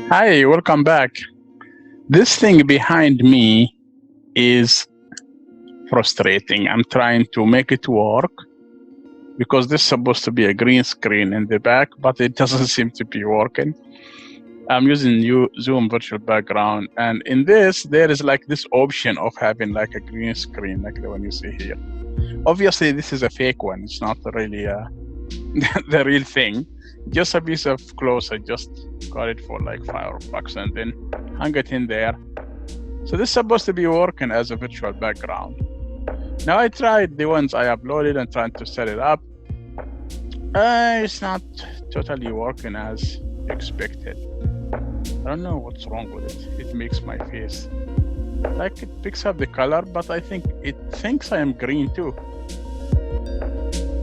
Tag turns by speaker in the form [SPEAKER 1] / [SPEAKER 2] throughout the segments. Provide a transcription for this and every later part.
[SPEAKER 1] Hi, welcome back. This thing behind me is frustrating. I'm trying to make it work because this is supposed to be a green screen in the back, but it doesn't seem to be working. I'm using Zoom virtual background, and in this, there is like this option of having like a green screen, like the one you see here. Obviously, this is a fake one. It's not really the real thing. Just a piece of clothes. I just got it for like $5 and then hung it in there. So this is supposed to be working as a virtual background. Now I tried the ones I uploaded and trying to set it up. It's not totally working as expected. I don't know what's wrong with it. It makes my face, like it picks up the color, but I think it thinks I am green too.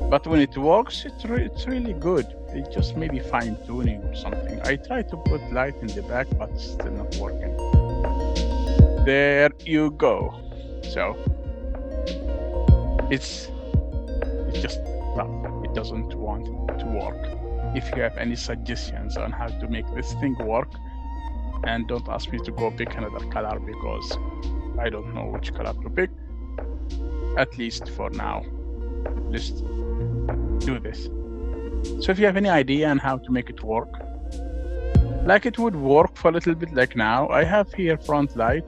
[SPEAKER 1] But when it works, it's really good. It just maybe fine tuning or something. I tried to put light in the back, but it's still not working. There you go. So it's just tough. It doesn't want to work. If you have any suggestions on how to make this thing work, and don't ask me to go pick another color because I don't know which color to pick. At least for now, let's do this. So if you have any idea on how to make it work, like it would work for a little bit like now. I have here front light.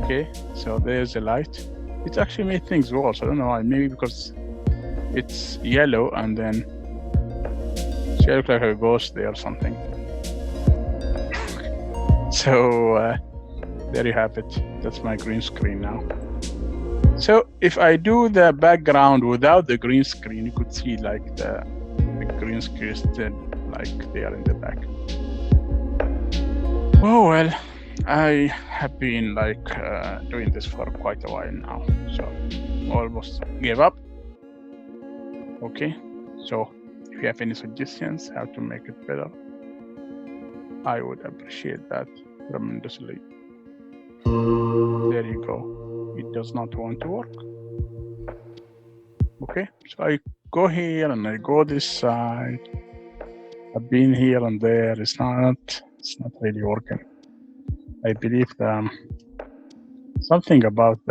[SPEAKER 1] Okay, so there's a light. It actually made things worse. I don't know why. Maybe because it's yellow and then she looks like a ghost there or something. So there you have it. That's my green screen now. So if I do the background without the green screen, you could see like the green screen is still like there in the back. Oh well, I have been like doing this for quite a while now, so almost gave up. Okay, so if you have any suggestions how to make it better, I would appreciate that tremendously. There you go. It does not want to work. Okay, so I go here and I go this side. I've been here and there. It's not really working. I believe something about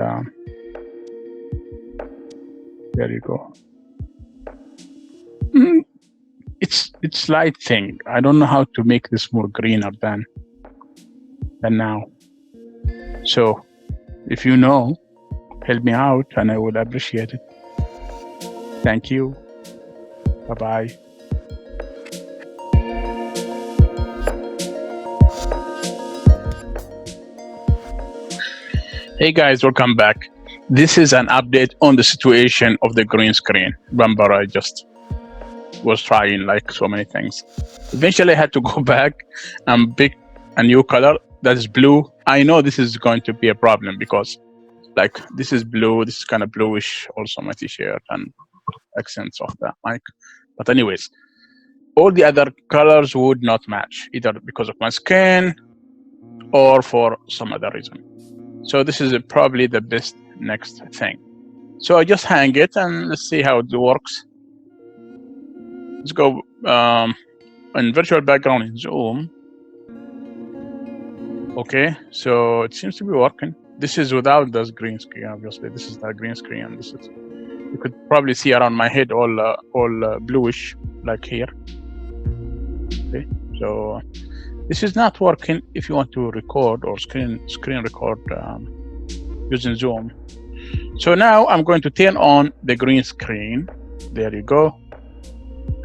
[SPEAKER 1] there you go. It's light thing. I don't know how to make this more greener than now. So if you know, help me out and I would appreciate it. Thank you. Bye-bye. Hey guys, welcome back. This is an update on the situation of the green screen. Remember, I just was trying like so many things. Eventually I had to go back and pick a new color that is blue. I know this is going to be a problem because like this is blue, this is kind of bluish, also my t-shirt and accents of the mic. But anyways, all the other colors would not match, either because of my skin or for some other reason. So this is probably the best next thing. So I just hang it and let's see how it works. Let's go in virtual background in Zoom. Okay, so it seems to be working. This is without this green screen, obviously. This is the green screen, and this is, you could probably see around my head all bluish, like here. Okay, so this is not working if you want to record or screen record using Zoom. So now I'm going to turn on the green screen. There you go.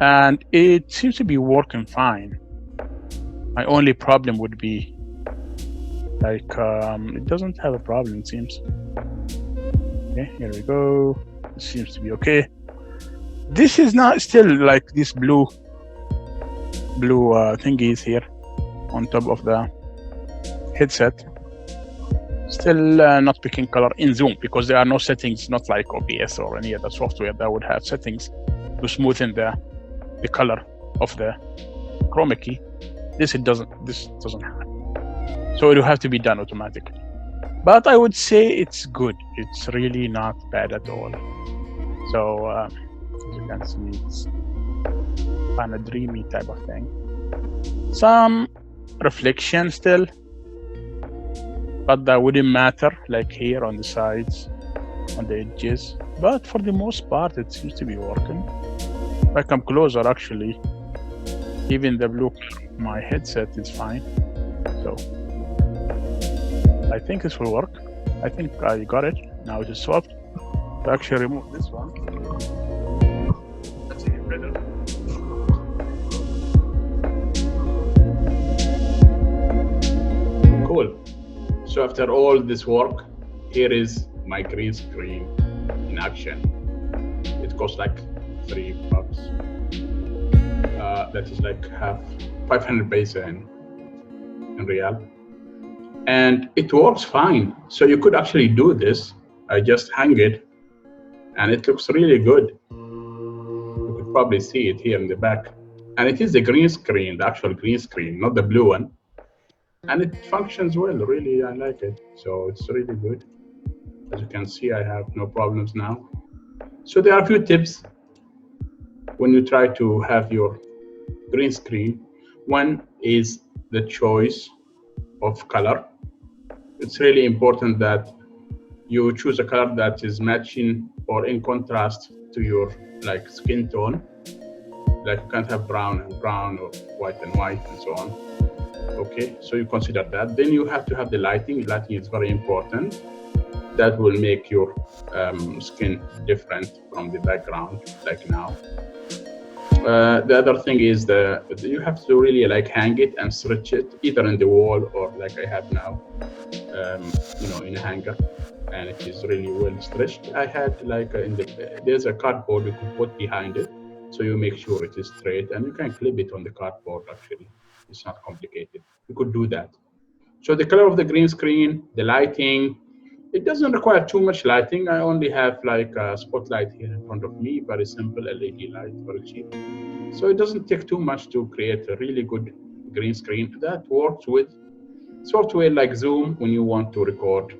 [SPEAKER 1] And it seems to be working fine. My only problem would be like it doesn't have a problem, it seems. Okay, here we go. It seems to be okay. This is not still like this blue thingies here on top of the headset. Still not picking color in Zoom because there are no settings, not like OBS or any other software that would have settings to smoothen the color of the Chroma Key. This doesn't have. So it will have to be done automatically. But I would say it's good. It's really not bad at all. So as you can see, it's kind of dreamy type of thing. Some reflection still, but that wouldn't matter, like here on the sides, on the edges. But for the most part, it seems to be working. If I come closer, actually, even the blue of my headset is fine. So I think this will work. I think I got it. Now it is swapped. To actually remove this one. That's even better. Cool. So after all this work, here is my green screen in action. It costs like $3. That is like half 500 paisa in real. And it works fine. So you could actually do this. I just hang it and it looks really good. You could probably see it here in the back. And it is the green screen, the actual green screen, not the blue one. And it functions well, really, I like it. So it's really good. As you can see, I have no problems now. So there are a few tips when you try to have your green screen. One is the choice of color. It's really important that you choose a color that is matching or in contrast to your like skin tone. Like you can't have brown and brown or white and white and so on. Okay, so you consider that. Then you have to have the lighting. Lighting is very important. That will make your skin different from the background, like now. The other thing is you have to really like hang it and stretch it either in the wall or like I have now, in a hanger, and it is really well stretched. I had like there's a cardboard you can put behind it, so you make sure it is straight, and you can clip it on the cardboard. Actually, it's not complicated. You could do that. So the color of the green screen, the lighting. It doesn't require too much lighting. I only have like a spotlight here in front of me, very simple LED light, very cheap. So it doesn't take too much to create a really good green screen that works with software like Zoom when you want to record,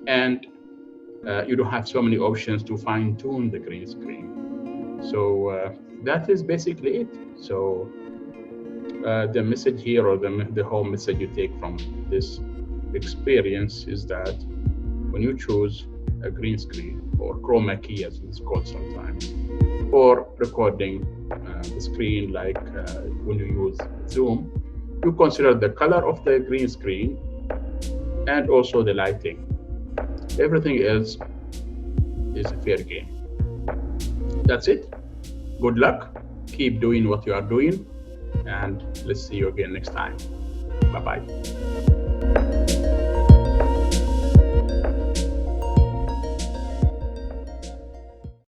[SPEAKER 1] and you don't have so many options to fine tune the green screen. So that is basically it. So the message here, or the whole message you take from this experience is that when you choose a green screen, or Chroma Key as it's called sometimes, or recording the screen like when you use Zoom, you consider the color of the green screen and also the lighting. Everything else is a fair game. That's it. Good luck. Keep doing what you are doing, and let's see you again next time. Bye-bye.